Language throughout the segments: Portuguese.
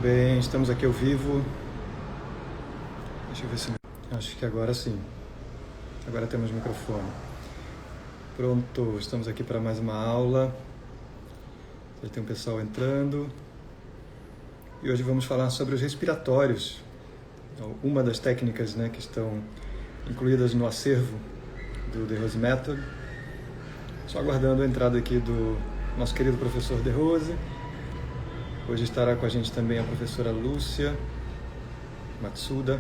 bem, estamos aqui ao vivo. Deixa eu ver se... Acho que agora sim. Agora temos microfone. Pronto, estamos aqui para mais uma aula. Já tem um pessoal entrando. E hoje vamos falar sobre os respiratórios. Uma das técnicas, né, que estão incluídas no acervo do De Rose Method. Só aguardando a entrada aqui do nosso querido professor De Rose. Hoje estará com a gente também a professora Lúcia Matsuda.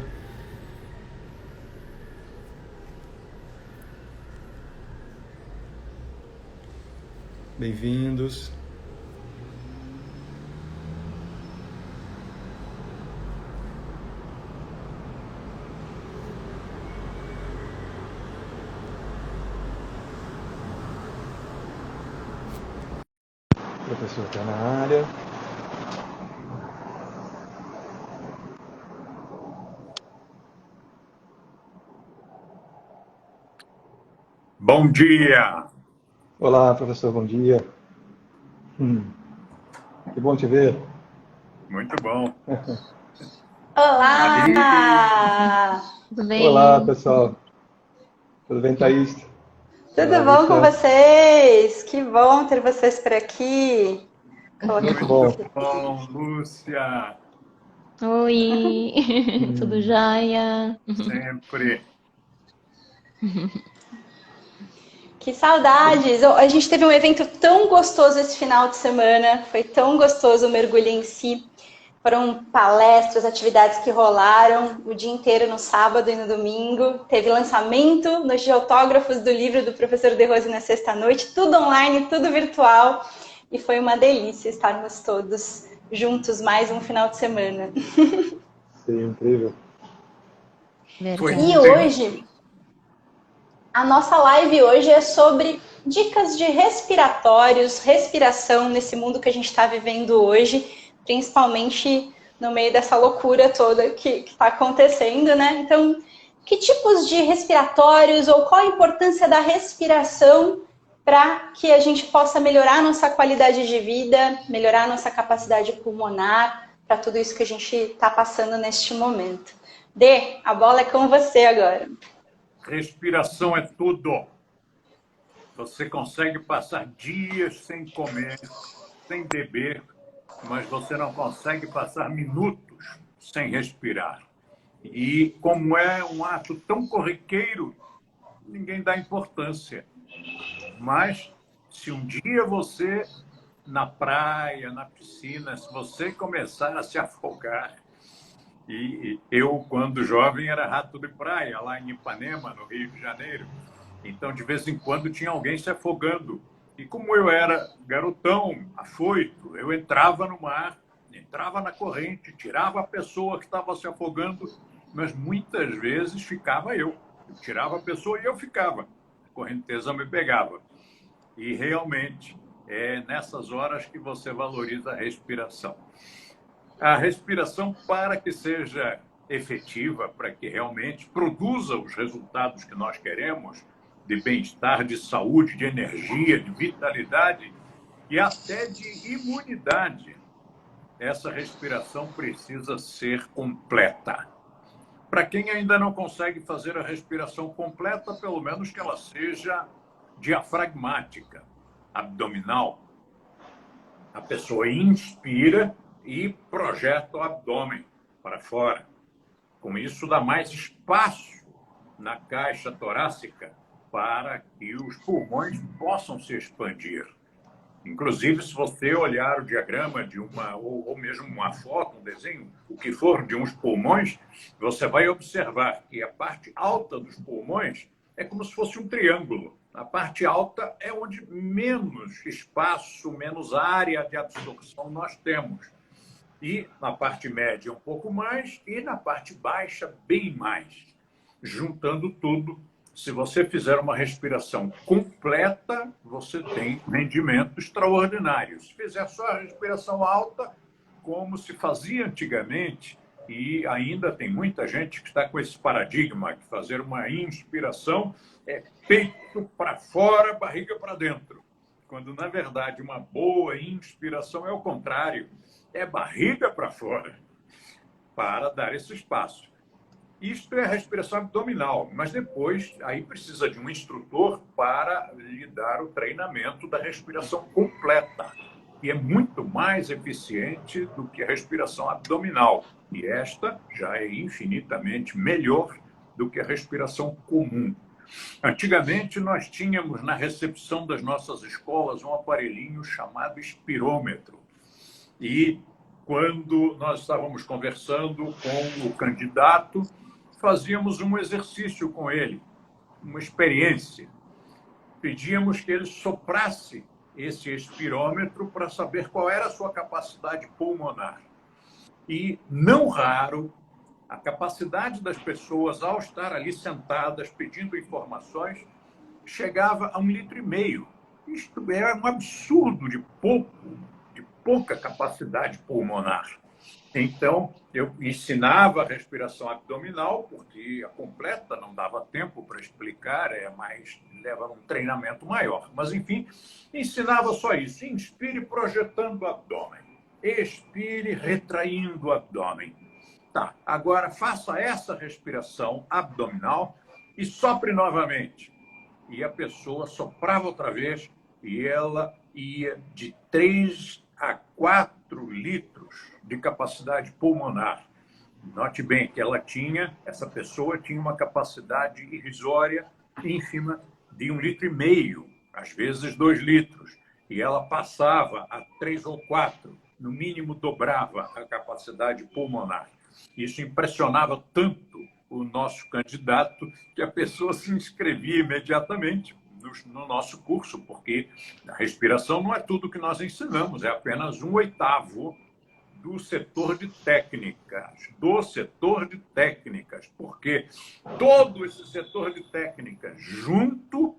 Bem-vindos. O professor está na área. Bom dia! Olá, professor, bom dia. Que bom te ver. Muito bom. Olá! Tudo bem? Olá, pessoal. Tudo bem, Thaís? Tudo bom com vocês? Que bom ter vocês por aqui. Muito bom. Bom, Lúcia. Oi, tudo jóia? Sempre. Que saudades! A gente teve um evento tão gostoso esse final de semana. Foi tão gostoso o mergulho em si. Foram palestras, atividades que rolaram o dia inteiro no sábado e no domingo. Teve lançamento, noite de autógrafos do livro do professor De Rose na sexta-noite. Tudo online, tudo virtual. E foi uma delícia estarmos todos juntos mais um final de semana. Sim, incrível. E hoje, a nossa live hoje é sobre dicas de respiratórios, respiração nesse mundo que a gente está vivendo hoje, principalmente no meio dessa loucura toda que está acontecendo, né? Então, que tipos de respiratórios ou qual a importância da respiração para que a gente possa melhorar a nossa qualidade de vida, melhorar a nossa capacidade pulmonar, para tudo isso que a gente está passando neste momento. Dê, a bola é com você agora. Respiração é tudo. Você consegue passar dias sem comer, sem beber, mas você não consegue passar minutos sem respirar. E como é um ato tão corriqueiro, ninguém dá importância. Mas se um dia você, na praia, na piscina, se você começar a se afogar, e eu, quando jovem, era rato de praia, lá em Ipanema, no Rio de Janeiro. Então, de vez em quando, tinha alguém se afogando. E como eu era garotão, afoito, eu entrava no mar, entrava na corrente, tirava a pessoa que estava se afogando, mas muitas vezes ficava eu. Eu tirava a pessoa e eu ficava. A correnteza me pegava. E realmente é nessas horas que você valoriza a respiração. A respiração, para que seja efetiva, para que realmente produza os resultados que nós queremos, de bem-estar, de saúde, de energia, de vitalidade e até de imunidade, essa respiração precisa ser completa. Para quem ainda não consegue fazer a respiração completa, pelo menos que ela seja diafragmática, abdominal. A pessoa inspira e projeta o abdômen para fora. Com isso, dá mais espaço na caixa torácica para que os pulmões possam se expandir. Inclusive, se você olhar o diagrama de ou mesmo uma foto, um desenho, o que for, de uns pulmões, você vai observar que a parte alta dos pulmões é como se fosse um triângulo. A parte alta é onde menos espaço, menos área de absorção nós temos. E na parte média um pouco mais e na parte baixa bem mais. Juntando tudo, se você fizer uma respiração completa, você tem um rendimento extraordinário. Se fizer só a respiração alta, como se fazia antigamente, e ainda tem muita gente que está com esse paradigma, que fazer uma inspiração é peito para fora, barriga para dentro. quando, na verdade, uma boa inspiração é o contrário, é barriga para fora, para dar esse espaço. Isto é a respiração abdominal, mas depois aí precisa de um instrutor para lhe dar o treinamento da respiração completa. E é muito mais eficiente do que a respiração abdominal. E esta já é infinitamente melhor do que a respiração comum. Antigamente, nós tínhamos na recepção das nossas escolas um aparelhinho chamado espirômetro. E quando nós estávamos conversando com o candidato, fazíamos um exercício com ele, uma experiência. Pedíamos que ele soprasse esse espirômetro para saber qual era a sua capacidade pulmonar. E, não raro, a capacidade das pessoas, ao estar ali sentadas pedindo informações, chegava a 1,5 litro. Isto era um absurdo de pouca capacidade pulmonar. Então, eu ensinava a respiração abdominal, porque a completa não dava tempo para explicar, mas leva um treinamento maior. Mas, enfim, ensinava só isso. Inspire projetando o abdômen. Expire retraindo o abdômen. Tá, agora faça essa respiração abdominal e sopre novamente. E a pessoa soprava outra vez e ela ia de 3 a 4 litros de capacidade pulmonar. Note bem que essa pessoa tinha uma capacidade irrisória ínfima de 1,5 litro, às vezes 2 litros. E ela passava a 3 ou 4, no mínimo dobrava a capacidade pulmonar. Isso impressionava tanto o nosso candidato que a pessoa se inscrevia imediatamente no nosso curso, porque a respiração não é tudo que nós ensinamos, é apenas 1/8 do setor de técnicas, porque todo esse setor de técnicas junto,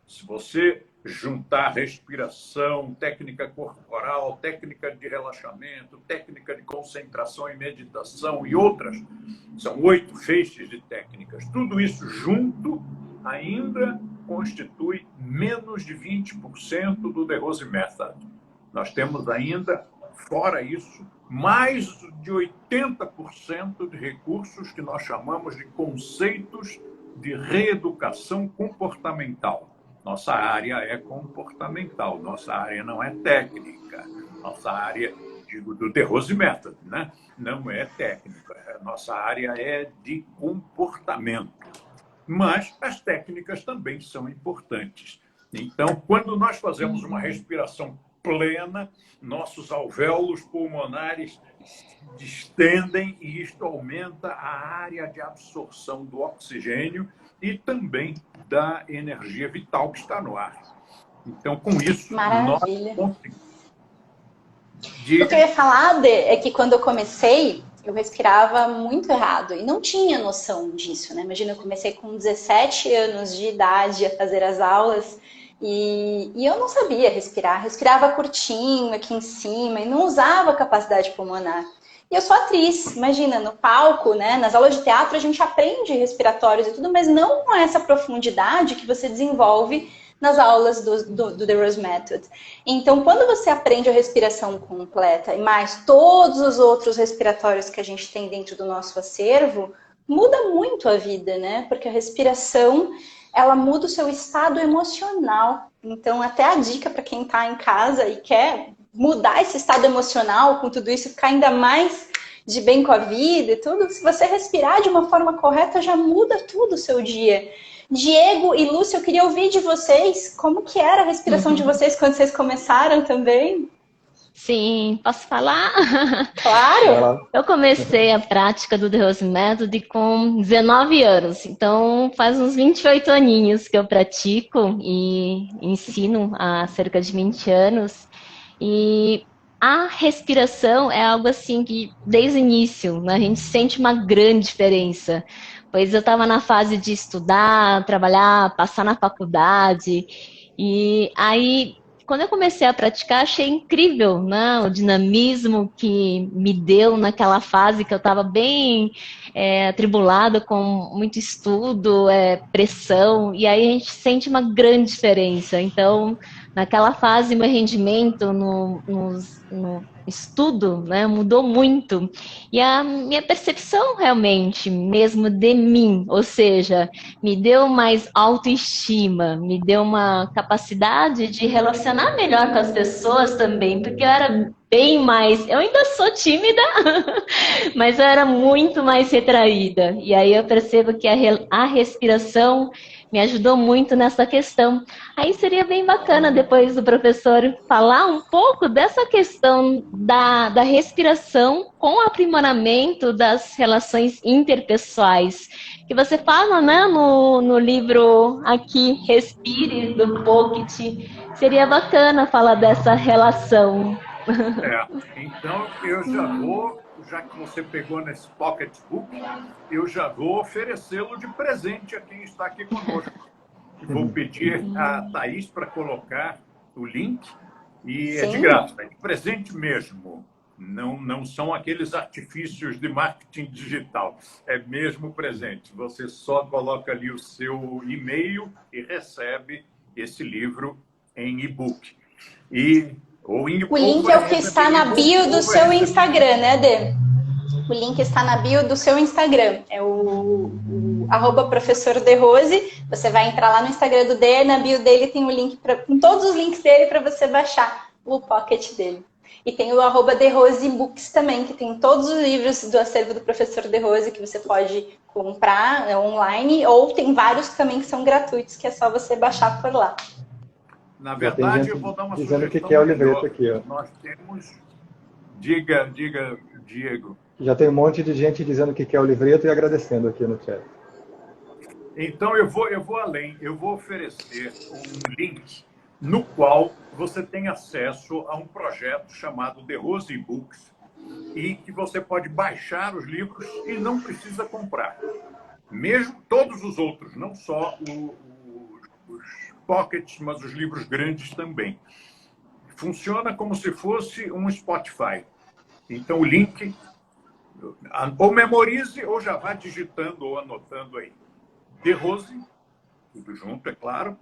se você juntar respiração, técnica corporal, técnica de relaxamento, técnica de concentração e meditação e outras, são 8 feixes de técnicas, tudo isso junto ainda constitui menos de 20% do The Rose Method. Nós temos ainda, fora isso, mais de 80% de recursos que nós chamamos de conceitos de reeducação comportamental. Nossa área é comportamental, nossa área não é técnica. Nossa área, digo, do The Rose Method, né? Não é técnica. Nossa área é de comportamento. Mas as técnicas também são importantes. Então, quando nós fazemos uma respiração plena, nossos alvéolos pulmonares distendem e isto aumenta a área de absorção do oxigênio e também da energia vital que está no ar. Então, com isso, maravilha. Nós conseguimos. O que eu ia falar, é que quando eu comecei, eu respirava muito errado e não tinha noção disso, né? Imagina, eu comecei com 17 anos de idade a fazer as aulas e eu não sabia respirar. Respirava curtinho aqui em cima e não usava capacidade pulmonar. E eu sou atriz, imagina, no palco, né? Nas aulas de teatro a gente aprende respiratórios e tudo, mas não com essa profundidade que você desenvolve nas aulas do The Rose Method. Então, quando você aprende a respiração completa e mais todos os outros respiratórios que a gente tem dentro do nosso acervo, muda muito a vida, né? Porque a respiração, ela muda o seu estado emocional. Então, até a dica para quem está em casa e quer mudar esse estado emocional com tudo isso, ficar ainda mais de bem com a vida e tudo, se você respirar de uma forma correta, já muda tudo o seu dia. Diego e Lúcia, eu queria ouvir de vocês como que era a respiração de vocês quando vocês começaram também. Sim, posso falar? Claro! Eu comecei a prática do The Rose Method com 19 anos, então faz uns 28 aninhos que eu pratico e ensino há cerca de 20 anos. E a respiração é algo assim que, desde o início, a gente sente uma grande diferença. Pois eu estava na fase de estudar, trabalhar, passar na faculdade. E aí, quando eu comecei a praticar, achei incrível, né? O dinamismo que me deu naquela fase que eu estava bem atribulada com muito estudo, pressão. E aí a gente sente uma grande diferença. Então, naquela fase, meu rendimento no estudo, né, mudou muito. E a minha percepção realmente, mesmo de mim, ou seja, me deu mais autoestima, me deu uma capacidade de relacionar melhor com as pessoas também, porque eu era bem mais, eu ainda sou tímida, mas eu era muito mais retraída. E aí eu percebo que a respiração me ajudou muito nessa questão. Aí seria bem bacana depois do professor falar um pouco dessa questão da respiração com o aprimoramento das relações interpessoais. Que você fala, né, no livro aqui, Respire, do Pocket. Seria bacana falar dessa relação. Então eu já vou, já que você pegou nesse pocketbook, eu já vou oferecê-lo de presente a quem está aqui conosco. Vou pedir a Thaís para colocar o link e é de graça, é de presente mesmo. Não são aqueles artifícios de marketing digital, é mesmo presente. Você só coloca ali o seu e-mail e recebe esse livro em e-book. O link é o que está na bio do seu Instagram, né, Dê? O link está na bio do seu Instagram. É o @professor De Rose. Você vai entrar lá no Instagram do Dê, na bio dele tem o link com todos os links dele para você baixar o pocket dele. E tem o @De Rose Books também, que tem todos os livros do acervo do professor De Rose que você pode comprar online, ou tem vários também que são gratuitos, que é só você baixar por lá. Na verdade, eu vou dar uma dizendo sugestão que é o livreto aqui, ó. Nós temos... Diga, Diego. Já tem um monte de gente dizendo que quer o livreto e agradecendo aqui no chat. Então, eu vou além. Eu vou oferecer um link no qual você tem acesso a um projeto chamado De Rose Books e que você pode baixar os livros e não precisa comprar. Mesmo todos os outros, não só os pockets, mas os livros grandes também. Funciona como se fosse um Spotify. Então, o link, ou memorize, ou já vá digitando ou anotando aí. De Rose, tudo junto, é claro,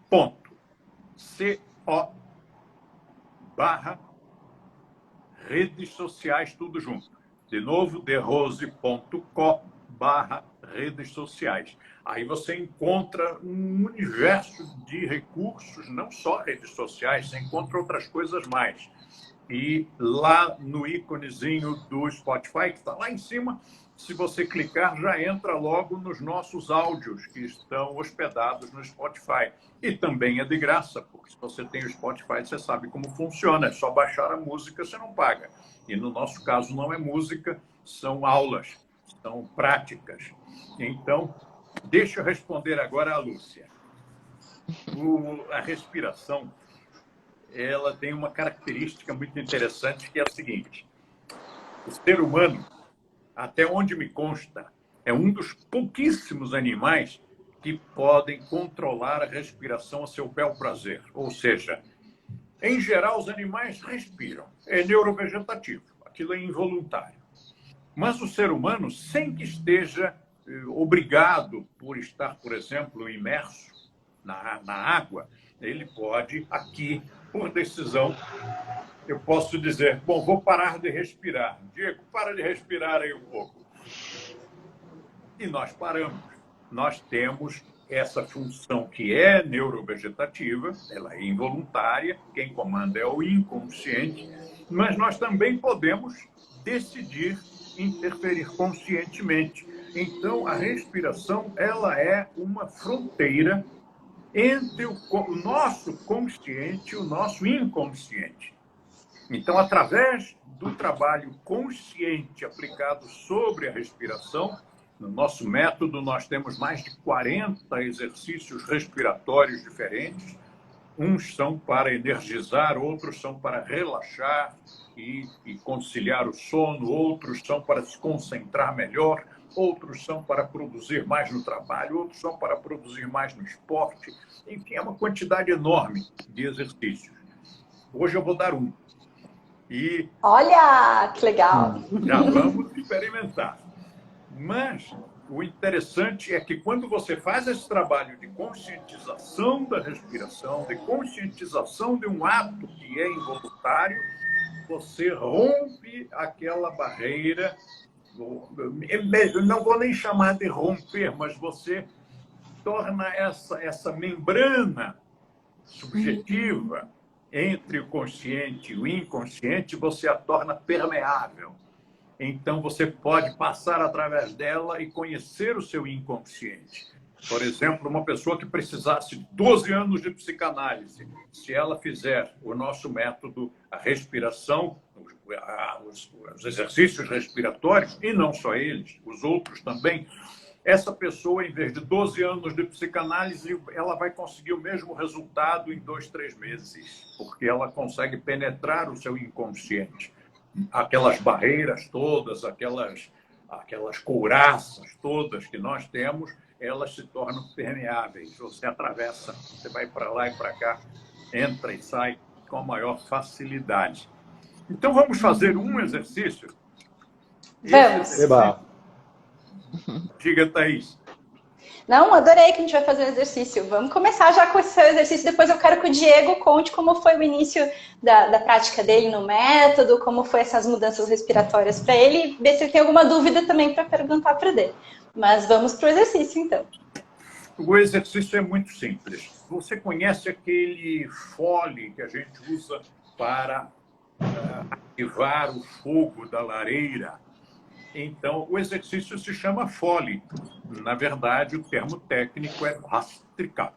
.co/redes sociais, tudo junto. De novo, derose.co/redes sociais. Aí você encontra um universo de recursos, não só redes sociais, você encontra outras coisas mais. E lá no íconezinho do Spotify, que está lá em cima, se você clicar, já entra logo nos nossos áudios que estão hospedados no Spotify. E também é de graça, porque se você tem o Spotify, você sabe como funciona. É só baixar a música, você não paga. E no nosso caso não é música, são aulas, são práticas. Então, deixa eu responder agora a Lúcia. A respiração, ela tem uma característica muito interessante, que é a seguinte. O ser humano, até onde me consta, é um dos pouquíssimos animais que podem controlar a respiração a seu bel prazer. Ou seja, em geral, os animais respiram. É neurovegetativo. Aquilo é involuntário. Mas o ser humano, sem que esteja obrigado por estar, por exemplo, imerso na água, ele pode, aqui, por decisão, eu posso dizer, bom, vou parar de respirar. Diego, para de respirar aí um pouco. E nós paramos. Nós temos essa função que é neurovegetativa, ela é involuntária, quem comanda é o inconsciente, mas nós também podemos decidir interferir conscientemente. Então, a respiração, ela é uma fronteira entre o nosso consciente e o nosso inconsciente. Então, através do trabalho consciente aplicado sobre a respiração, no nosso método nós temos mais de 40 exercícios respiratórios diferentes. Uns são para energizar, outros são para relaxar e conciliar o sono, outros são para se concentrar melhor, outros são para produzir mais no trabalho, outros são para produzir mais no esporte. Enfim, é uma quantidade enorme de exercícios. Hoje eu vou dar um. Olha, que legal! Já vamos experimentar. Mas o interessante é que quando você faz esse trabalho de conscientização da respiração, de conscientização de um ato que é involuntário, você rompe aquela barreira. Eu não vou nem chamar de romper, mas você torna essa membrana subjetiva entre o consciente e o inconsciente, você a torna permeável. Então, você pode passar através dela e conhecer o seu inconsciente. Por exemplo, uma pessoa que precisasse de 12 anos de psicanálise, se ela fizer o nosso método, a respiração, os exercícios respiratórios, e não só eles, os outros também, essa pessoa, em vez de 12 anos de psicanálise, ela vai conseguir o mesmo resultado em 2, 3 meses, porque ela consegue penetrar o seu inconsciente. Aquelas barreiras todas, aquelas couraças todas que nós temos, elas se tornam permeáveis. Você atravessa, você vai para lá e para cá, entra e sai com a maior facilidade. Então, vamos fazer um exercício? Vamos. Diga, Thaís. Não, adorei que a gente vai fazer o exercício. Vamos começar já com esse seu exercício. Depois eu quero que o Diego conte como foi o início da prática dele no método, como foi essas mudanças respiratórias para ele, e ver se ele tem alguma dúvida também para perguntar para ele. Mas vamos para o exercício, então. O exercício é muito simples. Você conhece aquele fole que a gente usa para ativar o fogo da lareira? Então, o exercício se chama fole. Na verdade, o termo técnico é Bhastrika,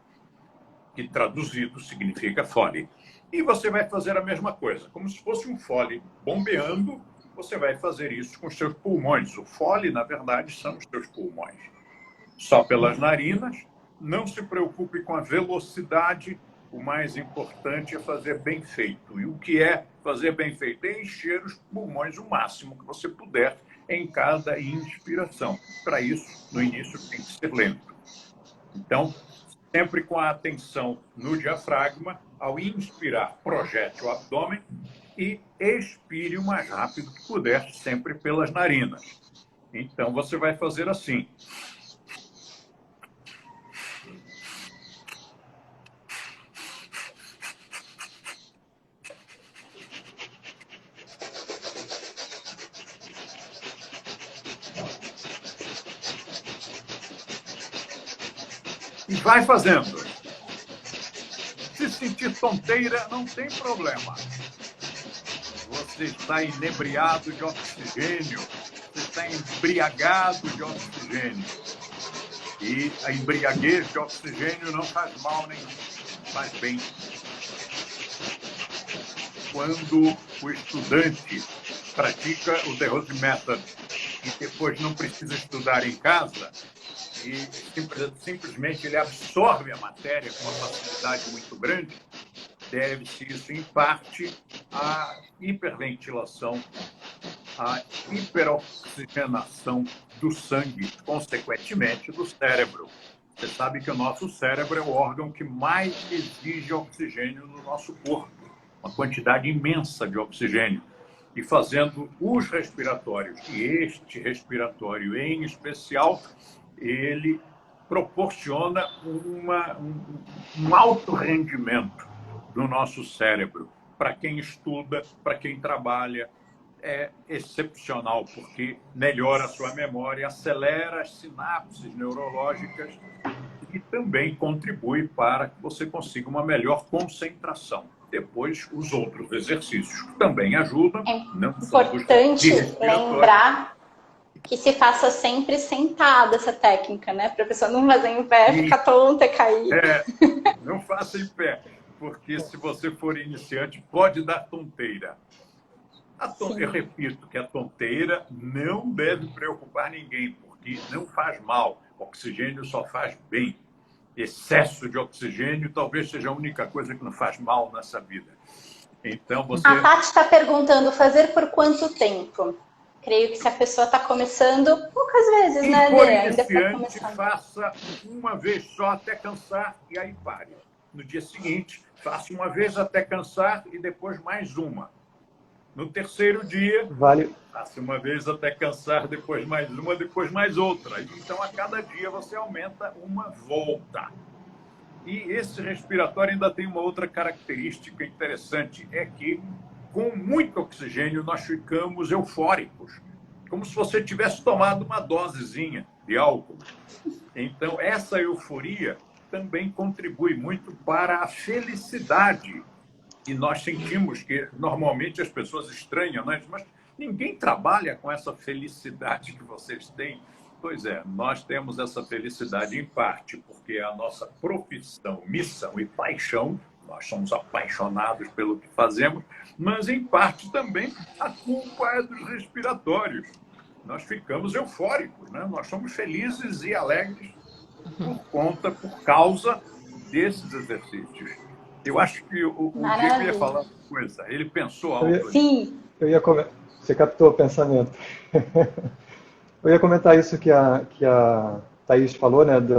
que traduzido significa fole. E você vai fazer a mesma coisa, como se fosse um fole bombeando, você vai fazer isso com os seus pulmões. O fole, na verdade, são os seus pulmões. Só pelas narinas, não se preocupe com a velocidade, o mais importante é fazer bem feito. E o que é fazer bem feito? É encher os pulmões o máximo que você puder em cada inspiração. Para isso, no início, tem que ser lento. Então, sempre com a atenção no diafragma, ao inspirar, projete o abdômen e expire o mais rápido que puder, sempre pelas narinas. Então, você vai fazer assim. E vai fazendo. Se sentir tonteira, não tem problema. Você está inebriado de oxigênio. Você está embriagado de oxigênio. E a embriaguez de oxigênio não faz mal nenhum, faz bem. Quando o estudante pratica o The Rose Method e depois não precisa estudar em casa, e simplesmente ele absorve a matéria com uma facilidade muito grande, deve-se isso, em parte, à hiperventilação, à hiperoxigenação do sangue, consequentemente, do cérebro. Você sabe que o nosso cérebro é o órgão que mais exige oxigênio no nosso corpo, uma quantidade imensa de oxigênio. E fazendo os respiratórios, e este respiratório em especial, ele proporciona um alto rendimento do nosso cérebro. Para quem estuda, para quem trabalha, é excepcional, porque melhora a sua memória, acelera as sinapses neurológicas e também contribui para que você consiga uma melhor concentração. Depois, os outros exercícios também ajudam. É importante lembrar que se faça sempre sentada essa técnica, né? Para a pessoa não fazer em pé, ficar tonta, cair. Não faça em pé, porque se você for iniciante, pode dar tonteira. Eu repito que a tonteira não deve preocupar ninguém, porque não faz mal. O oxigênio só faz bem. Excesso de oxigênio talvez seja a única coisa que não faz mal nessa vida. Então, você... A Tati está perguntando, fazer por quanto tempo? Creio que se a pessoa está começando, poucas vezes, né, Adê? Ainda está começando. Faça uma vez só até cansar e aí pare. No dia seguinte, faça uma vez até cansar e depois mais uma. No terceiro dia, Vale. faça uma vez até cansar, depois mais uma, depois mais outra. Então, a cada dia você aumenta uma volta. E esse respiratório ainda tem uma outra característica interessante, é que com muito oxigênio nós ficamos eufóricos, como se você tivesse tomado uma dosezinha de álcool. Então, essa euforia também contribui muito para a felicidade. E nós sentimos que, normalmente, as pessoas estranham, né? Mas ninguém trabalha com essa felicidade que vocês têm. Pois é, nós temos essa felicidade em parte, porque é a nossa profissão, missão e paixão. Nós somos apaixonados pelo que fazemos, mas, em parte, também a culpa é dos respiratórios. Nós ficamos eufóricos, né? Nós somos felizes e alegres por causa desses exercícios. Eu acho que o Diego ia falar uma coisa. Ele pensou algo. Sim. Você captou o pensamento. Eu ia comentar isso que a Thaís falou, né, de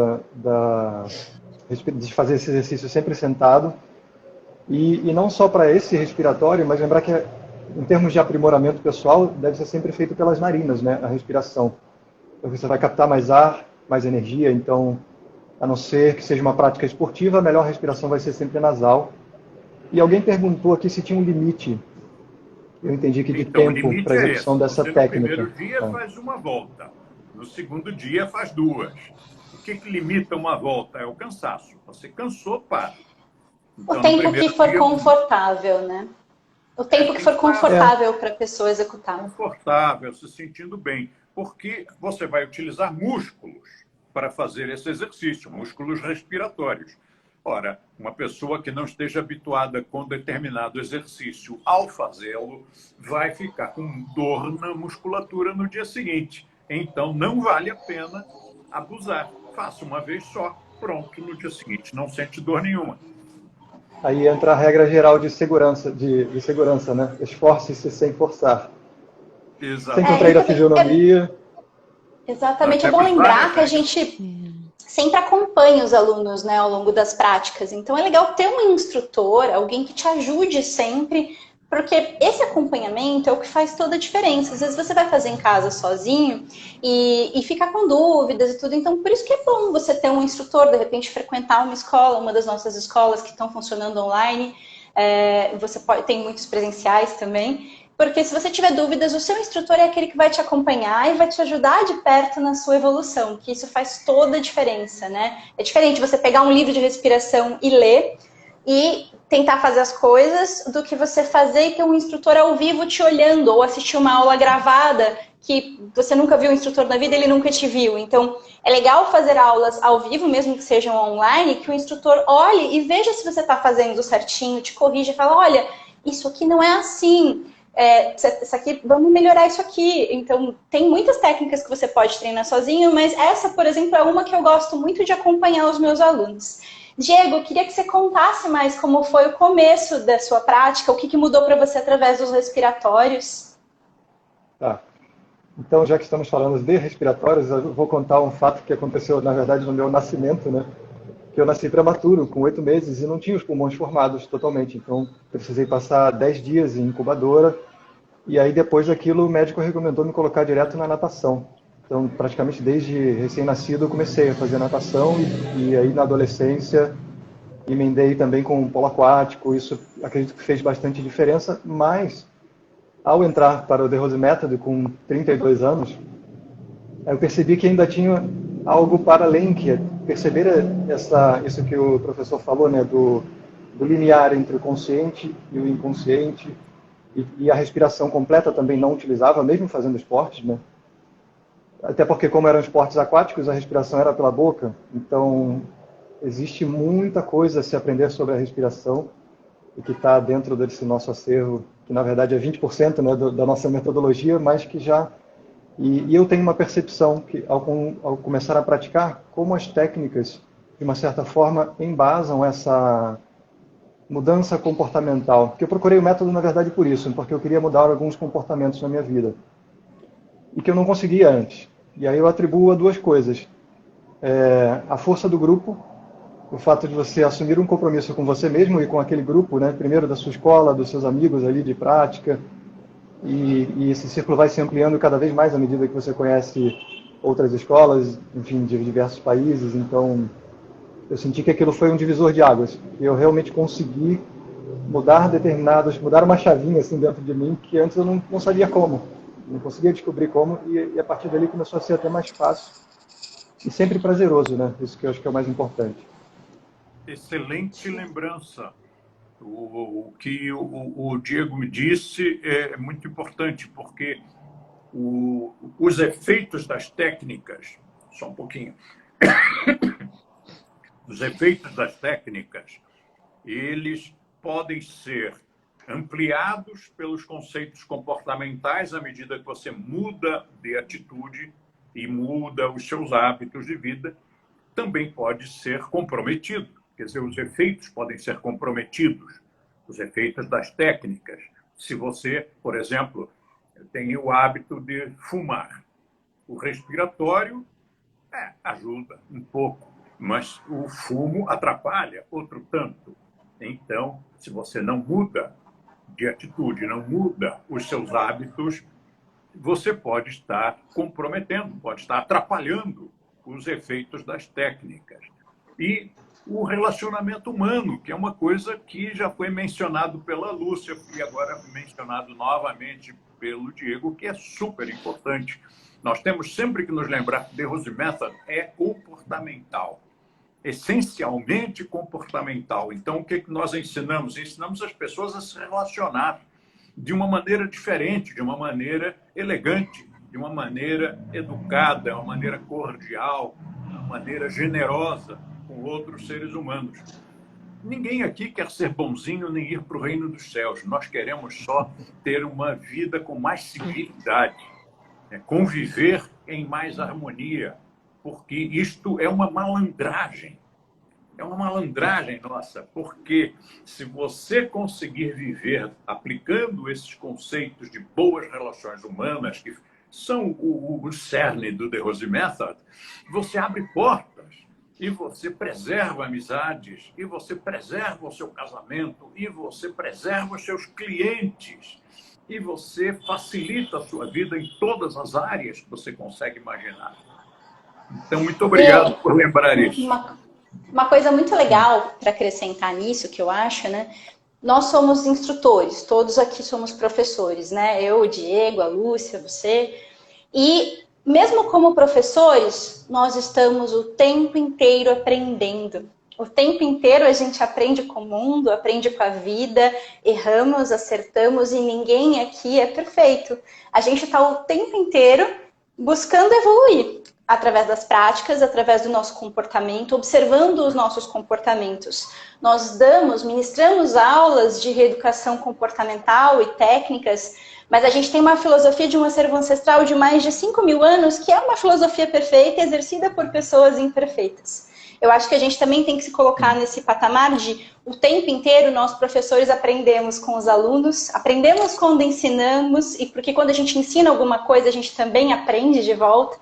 fazer esse exercício sempre sentado. E não só para esse respiratório, mas lembrar que, em termos de aprimoramento pessoal, deve ser sempre feito pelas narinas, né, a respiração. Porque você vai captar mais ar, mais energia, então, a não ser que seja uma prática esportiva, a melhor respiração vai ser sempre nasal. E alguém perguntou aqui se tinha um limite. Eu entendi que de tempo para a execução dessa técnica. No primeiro dia faz uma volta, no segundo dia faz duas. O que limita uma volta é o cansaço. Você cansou, para. Então, o tempo que for confortável, né? O tempo que for confortável para a pessoa executar. Confortável, se sentindo bem. Porque você vai utilizar músculos para fazer esse exercício, músculos respiratórios. Ora, uma pessoa que não esteja habituada com determinado exercício, ao fazê-lo, vai ficar com dor na musculatura no dia seguinte. Então, não vale a pena abusar. Faça uma vez só, pronto, no dia seguinte. Não sente dor nenhuma. Aí entra a regra geral de segurança, né? Esforce-se sem forçar. Exato. Sem contrair a fisionomia. Exatamente. É bom lembrar que a gente sempre acompanha os alunos, né, ao longo das práticas. Então, é legal ter um instrutor, alguém que te ajude sempre, porque esse acompanhamento é o que faz toda a diferença. Às vezes você vai fazer em casa sozinho e fica com dúvidas e tudo. Então, por isso que é bom você ter um instrutor, de repente frequentar uma escola, uma das nossas escolas que estão funcionando online. Tem muitos presenciais também. Porque se você tiver dúvidas, o seu instrutor é aquele que vai te acompanhar e vai te ajudar de perto na sua evolução, que isso faz toda a diferença, né? É diferente você pegar um livro de respiração e ler e tentar fazer as coisas do que você fazer e ter um instrutor ao vivo te olhando, ou assistir uma aula gravada que você nunca viu o instrutor na vida, ele nunca te viu. Então, é legal fazer aulas ao vivo, mesmo que sejam online, que o instrutor olhe e veja se você está fazendo certinho, te corrija e fala, olha, isso aqui não é assim. Isso aqui, vamos melhorar isso aqui. Então, tem muitas técnicas que você pode treinar sozinho, mas essa, por exemplo, é uma que eu gosto muito de acompanhar os meus alunos. Diego, eu queria que você contasse mais como foi o começo da sua prática, o que mudou para você através dos respiratórios. Tá. Então, já que estamos falando de respiratórios, eu vou contar um fato que aconteceu, na verdade, no meu nascimento, né? Que eu nasci prematuro, com 8 meses, e não tinha os pulmões formados totalmente. Então, precisei passar 10 dias em incubadora. E aí, depois daquilo, o médico recomendou me colocar direto na natação. Então, praticamente desde recém-nascido, eu comecei a fazer natação. E aí, na adolescência, emendei também com polo aquático. Isso, acredito que fez bastante diferença. Mas, ao entrar para o The Rose Method, com 32 anos, eu percebi que ainda tinha algo para além, que é perceber isso que o professor falou, né, do linear entre o consciente e o inconsciente, e a respiração completa também não utilizava, mesmo fazendo esportes, né? Até porque, como eram esportes aquáticos, a respiração era pela boca. Então, existe muita coisa a se aprender sobre a respiração e que está dentro desse nosso acervo, que na verdade é 20%, né, da nossa metodologia, mas que já... E eu tenho uma percepção que, ao começar a praticar, como as técnicas, de uma certa forma, embasam essa mudança comportamental. Porque eu procurei o método, na verdade, por isso, porque eu queria mudar alguns comportamentos na minha vida. E que eu não conseguia antes. E aí eu atribuo a duas coisas. A força do grupo, o fato de você assumir um compromisso com você mesmo e com aquele grupo, né? Primeiro da sua escola, dos seus amigos ali de prática, e esse círculo vai se ampliando cada vez mais à medida que você conhece outras escolas, enfim, de diversos países. Então, eu senti que aquilo foi um divisor de águas. Eu realmente consegui mudar uma chavinha assim dentro de mim que antes eu não sabia como, não conseguia descobrir como, e a partir dali começou a ser até mais fácil e sempre prazeroso, né? Isso que eu acho que é o mais importante. Excelente lembrança. O que o Diego me disse é muito importante, porque os efeitos das técnicas, só um pouquinho, os efeitos das técnicas, eles podem ser ampliados pelos conceitos comportamentais à medida que você muda de atitude e muda os seus hábitos de vida. Também pode ser comprometido. Quer dizer, os efeitos podem ser comprometidos, os efeitos das técnicas. Se você, por exemplo, tem o hábito de fumar, o respiratório ajuda um pouco, mas o fumo atrapalha outro tanto. Então, se você não muda de atitude, não muda os seus hábitos, você pode estar comprometendo, pode estar atrapalhando os efeitos das técnicas. E o relacionamento humano, que é uma coisa que já foi mencionado pela Lúcia e agora mencionado novamente pelo Diego, que é super importante. Nós temos sempre que nos lembrar que The Rose Method é comportamental, essencialmente comportamental. Então, o que nós ensinamos? Ensinamos as pessoas a se relacionar de uma maneira diferente, de uma maneira elegante, de uma maneira educada, uma maneira cordial, uma maneira generosa com outros seres humanos. Ninguém aqui quer ser bonzinho nem ir para o reino dos céus. Nós queremos só ter uma vida com mais civilidade, conviver em mais harmonia, porque isto é uma malandragem. É uma malandragem nossa, porque se você conseguir viver aplicando esses conceitos de boas relações humanas, que são o cerne do The Rose Method, você abre portas e você preserva amizades, e você preserva o seu casamento, e você preserva os seus clientes, e você facilita a sua vida em todas as áreas que você consegue imaginar. Então, muito obrigado por lembrar isso. Uma coisa muito legal para acrescentar nisso, que eu acho, né? Nós somos instrutores, todos aqui somos professores, né? Eu, o Diego, a Lúcia, você. E mesmo como professores, nós estamos o tempo inteiro aprendendo. O tempo inteiro a gente aprende com o mundo, aprende com a vida, erramos, acertamos e ninguém aqui é perfeito. A gente está o tempo inteiro buscando evoluir através das práticas, através do nosso comportamento, observando os nossos comportamentos. Nós ministramos aulas de reeducação comportamental e técnicas, mas a gente tem uma filosofia de um acervo ancestral de mais de 5.000 anos, que é uma filosofia perfeita, exercida por pessoas imperfeitas. Eu acho que a gente também tem que se colocar nesse patamar de o tempo inteiro nós, professores, aprendemos com os alunos, aprendemos quando ensinamos, e porque quando a gente ensina alguma coisa, a gente também aprende de volta.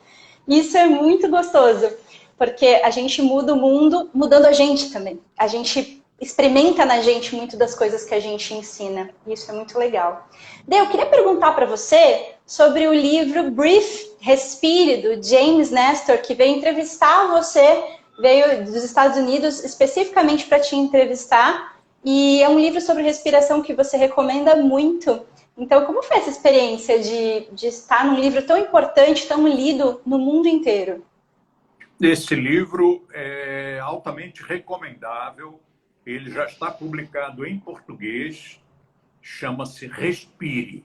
Isso é muito gostoso, porque a gente muda o mundo mudando a gente também. A gente experimenta na gente muito das coisas que a gente ensina. Isso é muito legal. Eu queria perguntar para você sobre o livro Breathe, Respire, do James Nestor, que veio entrevistar você, veio dos Estados Unidos especificamente para te entrevistar. E é um livro sobre respiração que você recomenda muito. Então, como foi essa experiência de estar num livro tão importante, tão lido no mundo inteiro? Esse livro é altamente recomendável. Ele já está publicado em português. Chama-se Respire.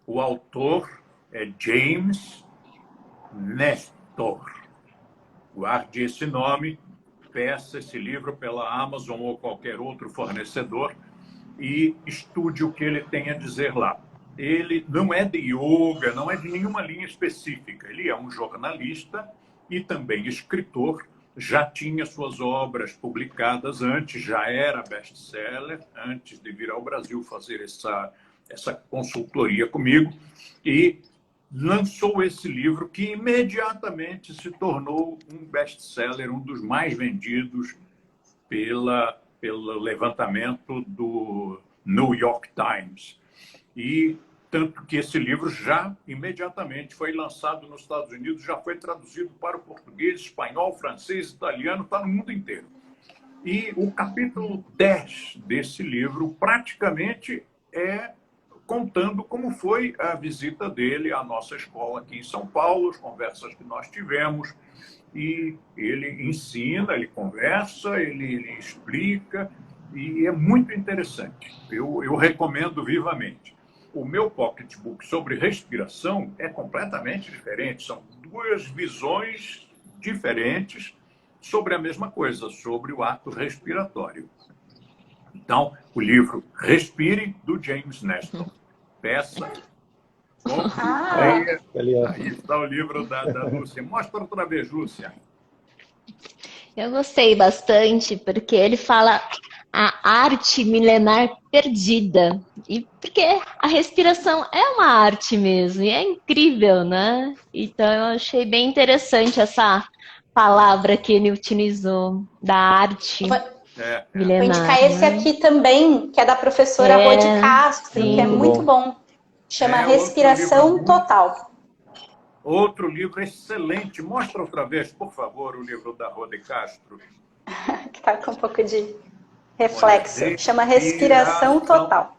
O autor é James Nestor. Guarde esse nome, peça esse livro pela Amazon ou qualquer outro fornecedor e estude o que ele tem a dizer lá. Ele não é de yoga, não é de nenhuma linha específica. Ele é um jornalista e também escritor. Já tinha suas obras publicadas antes, já era best-seller, antes de vir ao Brasil fazer essa consultoria comigo. E lançou esse livro que imediatamente se tornou um best-seller, um dos mais vendidos pelo levantamento do New York Times. E Tanto que esse livro já imediatamente foi lançado nos Estados Unidos, já foi traduzido para o português, espanhol, francês, italiano, está no mundo inteiro. E o capítulo 10 desse livro praticamente é contando como foi a visita dele à nossa escola aqui em São Paulo, as conversas que nós tivemos. E ele ensina, ele conversa, ele explica, e é muito interessante. Eu recomendo vivamente. O meu pocketbook sobre respiração é completamente diferente. São duas visões diferentes sobre a mesma coisa, sobre o ato respiratório. Então, o livro Respire, do James Nestor. Peça, compre, leia. Aí está o livro da Lúcia. Mostra outra vez, Lúcia. Eu gostei bastante, porque ele fala a arte milenar perdida. E porque a respiração é uma arte mesmo, e é incrível, né? Então eu achei bem interessante essa palavra que ele utilizou, da arte milenar. Vou indicar esse aqui também, que é da professora Rodi Castro, que é muito bom. Chama Respiração Total. Outro livro excelente. Mostra outra vez, por favor, o livro da Rodi Castro. Que está com um pouco de reflexo. Chama Respiração Total.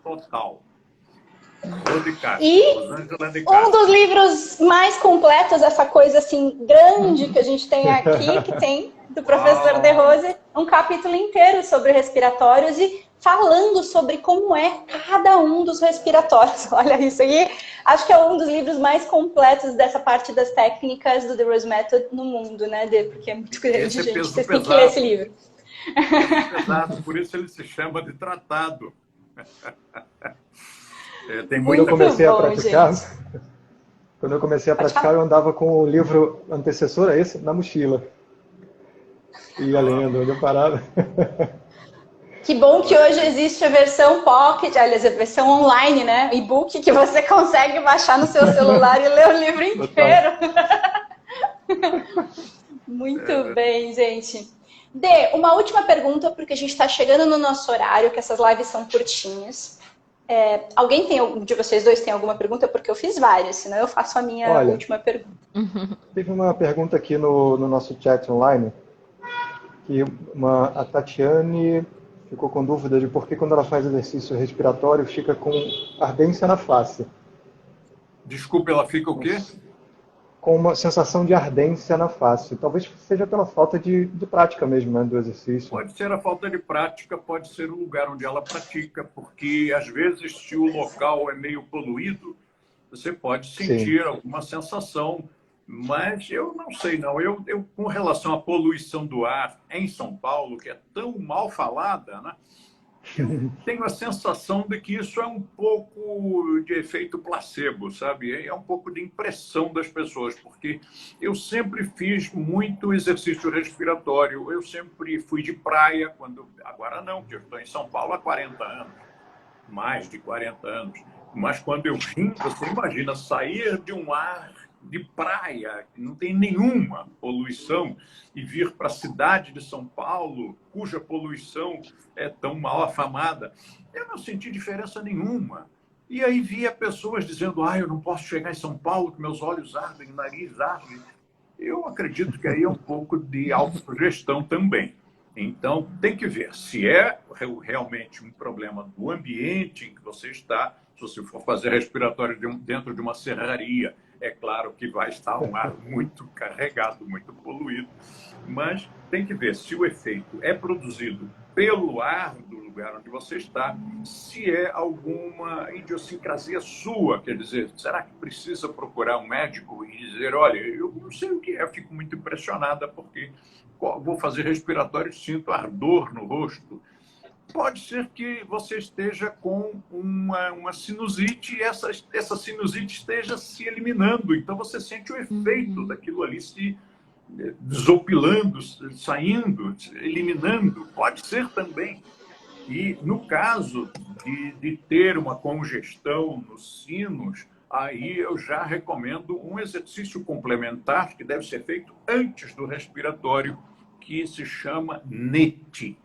Rodi Castro, e um dos livros mais completos, essa coisa assim grande que a gente tem aqui, que tem do professor De Rose, um capítulo inteiro sobre respiratórios e falando sobre como é cada um dos respiratórios. Olha isso aí. Acho que é um dos livros mais completos dessa parte das técnicas do The Rose Method no mundo, né, Dê? Porque é muito grande, gente. Vocês têm que ler esse livro. Pesado, por isso ele se chama de tratado. Tem Quando eu comecei a praticar, eu andava com o livro antecessor a esse na mochila. Ia lendo, onde eu parava. Que bom que hoje existe a versão Pocket, aliás, a versão online, né? E-book, que você consegue baixar no seu celular e ler o livro inteiro. Muito bem, gente. Dê, uma última pergunta, porque a gente está chegando no nosso horário, que essas lives são curtinhas. Alguém de vocês dois tem alguma pergunta? Porque eu fiz várias, senão eu faço a minha última pergunta. Teve uma pergunta aqui no nosso chat online, que a Tatiane ficou com dúvida de por que quando ela faz exercício respiratório fica com ardência na face. Desculpa, ela fica o quê? Com uma sensação de ardência na face. Talvez seja pela falta de prática mesmo, né, do exercício. Pode ser a falta de prática, pode ser o lugar onde ela pratica, porque às vezes se o local é meio poluído, você pode sentir alguma sensação, mas eu não sei não. Eu com relação à poluição do ar em São Paulo, que é tão mal falada, né? Eu tenho a sensação de que isso é um pouco de efeito placebo, sabe? É um pouco de impressão das pessoas, porque eu sempre fiz muito exercício respiratório, eu sempre fui de praia, agora não, porque eu estou em São Paulo há 40 anos, mais de 40 anos. Mas quando eu vim, você imagina sair de um ar de praia, que não tem nenhuma poluição, e vir para a cidade de São Paulo, cuja poluição é tão mal afamada, eu não senti diferença nenhuma. E aí via pessoas dizendo, eu não posso chegar em São Paulo, que meus olhos ardem, nariz arde. Eu acredito que aí é um pouco de autossugestão também. Então, tem que ver se é realmente um problema do ambiente em que você está. Se você for fazer respiratório dentro de uma serraria, é claro que vai estar um ar muito carregado, muito poluído. Mas tem que ver se o efeito é produzido pelo ar do lugar onde você está, se é alguma idiosincrasia sua. Quer dizer, será que precisa procurar um médico e dizer, olha, eu não sei o que é, eu fico muito impressionada porque vou fazer respiratório e sinto ardor no rosto. Pode ser que você esteja com uma sinusite e essa sinusite esteja se eliminando. Então, você sente o efeito daquilo ali se desopilando, saindo, eliminando. Pode ser também. E, no caso de ter uma congestão nos sinos, aí eu já recomendo um exercício complementar que deve ser feito antes do respiratório, que se chama NET.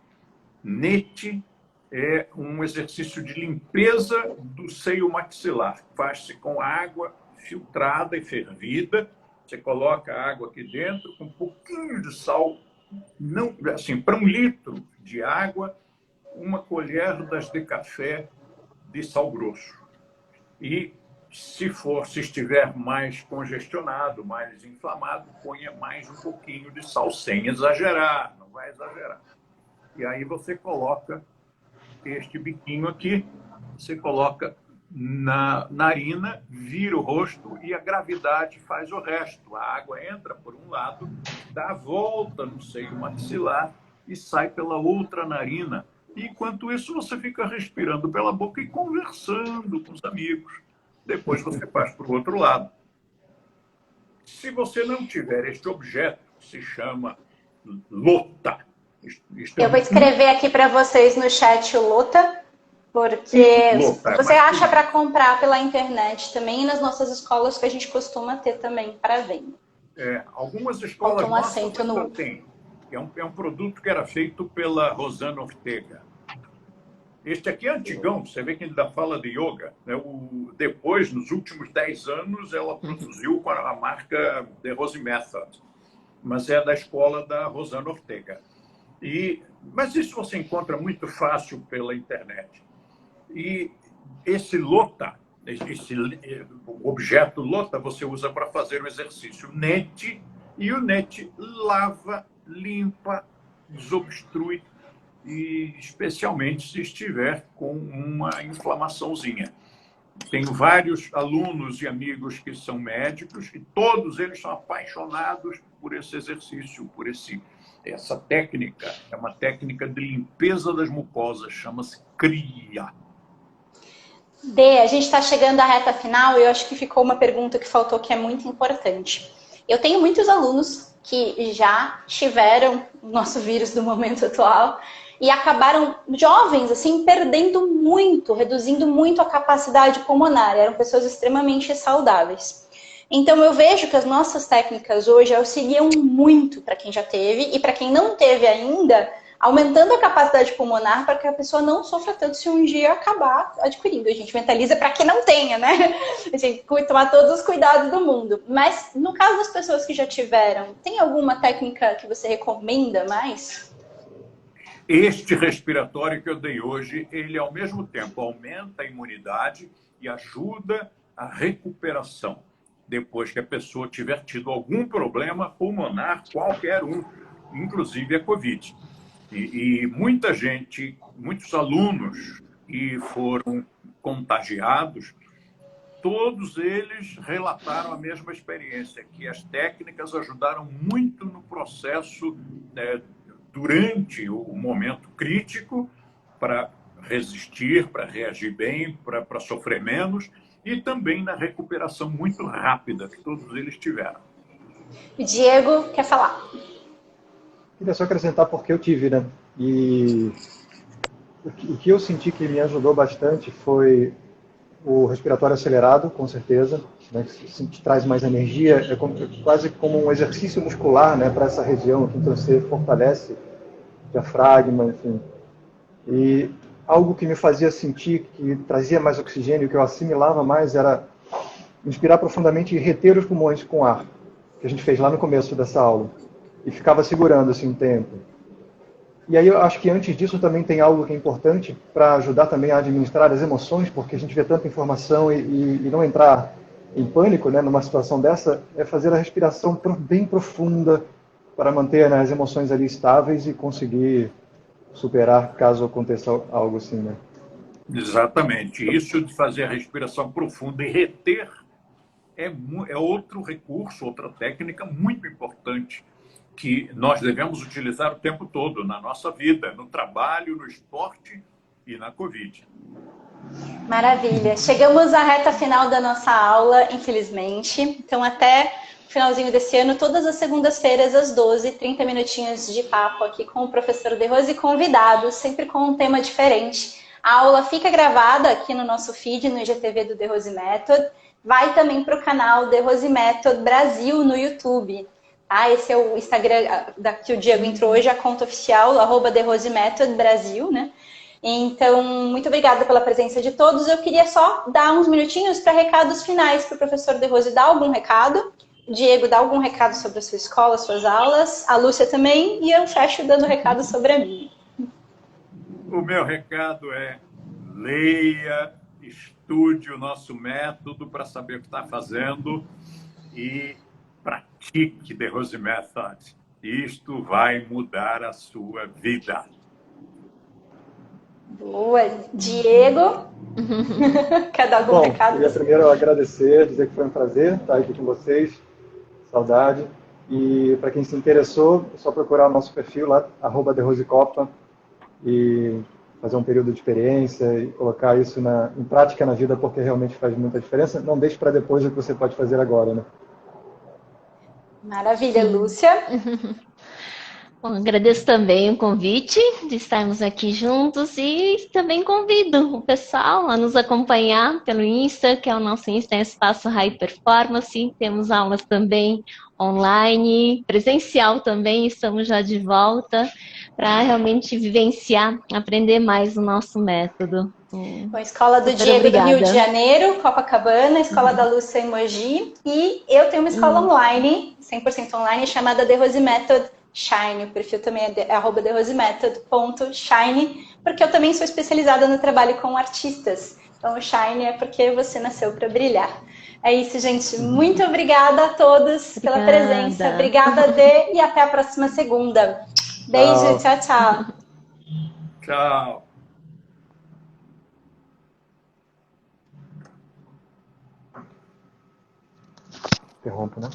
NET é um exercício de limpeza do seio maxilar. Faz-se com água filtrada e fervida. Você coloca a água aqui dentro com um pouquinho de sal. Não, assim, para 1 litro de água, 1 colher de café de sal grosso. E se estiver mais congestionado, mais inflamado, ponha mais um pouquinho de sal, sem exagerar, não vai exagerar. E aí você coloca este biquinho aqui, você coloca na narina, vira o rosto e a gravidade faz o resto. A água entra por um lado, dá a volta no seio maxilar e sai pela outra narina. E, enquanto isso, você fica respirando pela boca e conversando com os amigos. Depois você faz para o outro lado. Se você não tiver este objeto, que se chama lota. Eu vou escrever aqui para vocês no chat o lota, porque você acha para comprar pela internet também, e nas nossas escolas que a gente costuma ter também para venda. Algumas escolas nossas ainda têm. É um produto que era feito pela Rosana Ortega. Este aqui é antigão, você vê que ainda fala de yoga. Né? Depois, nos últimos 10 anos, ela produziu com a marca The Rose Method, mas é da escola da Rosana Ortega. Mas isso você encontra muito fácil pela internet. E esse lota, esse objeto lota, você usa para fazer o exercício NET, e o NET lava, limpa, desobstrui, e especialmente se estiver com uma inflamaçãozinha. Tenho vários alunos e amigos que são médicos e todos eles são apaixonados por esse exercício, por essa técnica. É uma técnica de limpeza das mucosas, chama-se CRIA. A gente está chegando à reta final e eu acho que ficou uma pergunta que faltou que é muito importante. Eu tenho muitos alunos que já tiveram o nosso vírus do momento atual e acabaram jovens, assim, perdendo muito, reduzindo muito a capacidade pulmonar. Eram pessoas extremamente saudáveis. Então, eu vejo que as nossas técnicas hoje auxiliam muito para quem já teve e para quem não teve ainda, aumentando a capacidade pulmonar para que a pessoa não sofra tanto se um dia acabar adquirindo. A gente mentaliza para que não tenha, né? A gente tem que tomar todos os cuidados do mundo. Mas, no caso das pessoas que já tiveram, tem alguma técnica que você recomenda mais? Este respiratório que eu dei hoje, ele ao mesmo tempo aumenta a imunidade e ajuda a recuperação depois que a pessoa tiver tido algum problema pulmonar, qualquer um, inclusive a Covid. E muita gente, muitos alunos que foram contagiados, todos eles relataram a mesma experiência, que as técnicas ajudaram muito no processo, durante o momento crítico, para resistir, para reagir bem, para sofrer menos, e também na recuperação muito rápida que todos eles tiveram. O Diego quer falar. Queria só acrescentar porque eu tive, né? E o que eu senti que me ajudou bastante foi o respiratório acelerado, com certeza, né? Que traz mais energia, quase como um exercício muscular, né? Para essa região, que então você fortalece o diafragma, enfim. E algo que me fazia sentir que trazia mais oxigênio, que eu assimilava mais, era inspirar profundamente e reter os pulmões com ar, que a gente fez lá no começo dessa aula. E ficava segurando assim um tempo. E aí eu acho que antes disso também tem algo que é importante para ajudar também a administrar as emoções, porque a gente vê tanta informação e não entrar em pânico, né, numa situação dessa, é fazer a respiração bem profunda para manter, né, as emoções ali estáveis e conseguir superar caso aconteça algo assim, né? Exatamente. Isso de fazer a respiração profunda e reter é outro recurso, outra técnica muito importante que nós devemos utilizar o tempo todo na nossa vida, no trabalho, no esporte e na Covid. Maravilha. Chegamos à reta final da nossa aula, infelizmente. Então, até o finalzinho desse ano, todas as segundas-feiras, às 12, 30 minutinhos de papo aqui com o professor De Rose e convidados, sempre com um tema diferente. A aula fica gravada aqui no nosso feed, no IGTV do The Rose Method. Vai também para o canal The Rose Method Brasil no YouTube. Esse é o Instagram que o Diego entrou hoje, a conta oficial, @The Rose Method Brasil, né? Então, muito obrigada pela presença de todos. Eu queria só dar uns minutinhos para recados finais para o professor De Rose dar algum recado. Diego, dá algum recado sobre a sua escola, suas aulas. A Lúcia também. E eu fecho dando recado sobre a minha. O meu recado é: leia, estude o nosso método para saber o que está fazendo e pratique The Rose Method. Isto vai mudar a sua vida. Boa. Diego? Quer dar algum recado? Queria primeiro agradecer, dizer que foi um prazer estar aqui com vocês. Saudade. E para quem se interessou, é só procurar o nosso perfil lá, @TheRoseCopa, e fazer um período de experiência e colocar isso em prática na vida, porque realmente faz muita diferença. Não deixe para depois o que você pode fazer agora, né? Maravilha, Lúcia. Bom, agradeço também o convite de estarmos aqui juntos e também convido o pessoal a nos acompanhar pelo Insta, que é o nosso Insta, é Espaço High Performance. Temos aulas também online, presencial também, estamos já de volta para realmente vivenciar, aprender mais o nosso método. Bom, a Escola do Diego do Rio de Janeiro, Copacabana, a Escola da Lúcia em Mogi, e eu tenho uma escola online, 100% online, chamada The Rose Method Shine. O perfil também é @therosemethod.shine, porque eu também sou especializada no trabalho com artistas. Então, o Shine é porque você nasceu para brilhar. É isso, gente. Muito obrigada a todos pela presença. Obrigada, Dê, e até a próxima segunda. Beijo, tchau, tchau. Tchau. Interrompo, né?